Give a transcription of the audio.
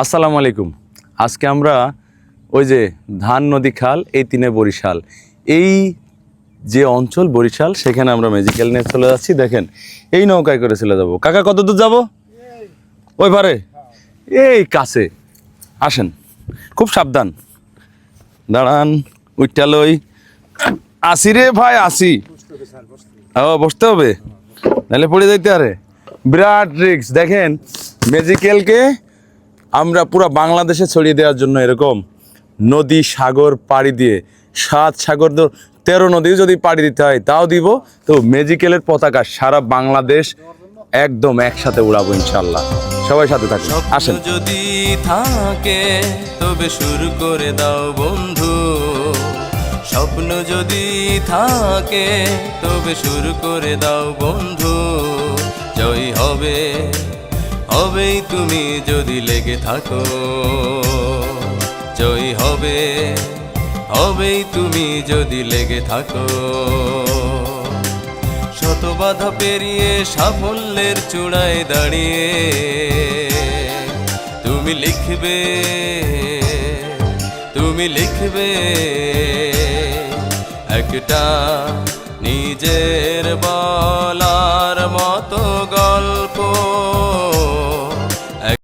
আসসালামু আলাইকুম। আজকে আমরা ওই যে ধান নদী খাল এই তিনে বরিশাল, এই যে অঞ্চল বরিশাল, সেখানে আমরা ম্যাজিক্যাল নিয়ে চলে যাচ্ছি। দেখেন এই নৌকায় করে চলে যাবো। কাকা কত দূর যাবো? ওই পারে, এই কাছে আসেন, খুব সাবধান, দাঁড়ান, উইটালই আসি রে ভাই, আসি। ও বসতে হবে, নাহলে পড়ে যাইতে আরে, বিরাট রিস্ক। দেখেন ম্যাজিক্যালকে আমরা পুরো বাংলাদেশে ছড়িয়ে দেওয়ার জন্য এরকম নদী সাগর পাড়ি দিয়ে 7 সাগর 13 নদী যদি পাড়ি দিতে হয় তাও দিব। তো ম্যাজিক্যালের পতাকা সারা বাংলাদেশ একদম একসাথে উড়াবো ইনশাল্লাহ। সবাই সাথে থাকুন, আসেন। যদি থাকে তবে শুরু করে দাও বন্ধু, স্বপ্ন যদি থাকে তবে শুরু করে দাও বন্ধু। জয় হবে, হবেই তুমি যদি লেগে থাকো। জয় হবে, হবেই তুমি যদি লেগে থাকো। শত বাধা পেরিয়ে সাফল্যের চূড়ায় দাঁড়িয়ে তুমি লিখবে, তুমি লিখবে একটা নিজের বলার মতো গল্প।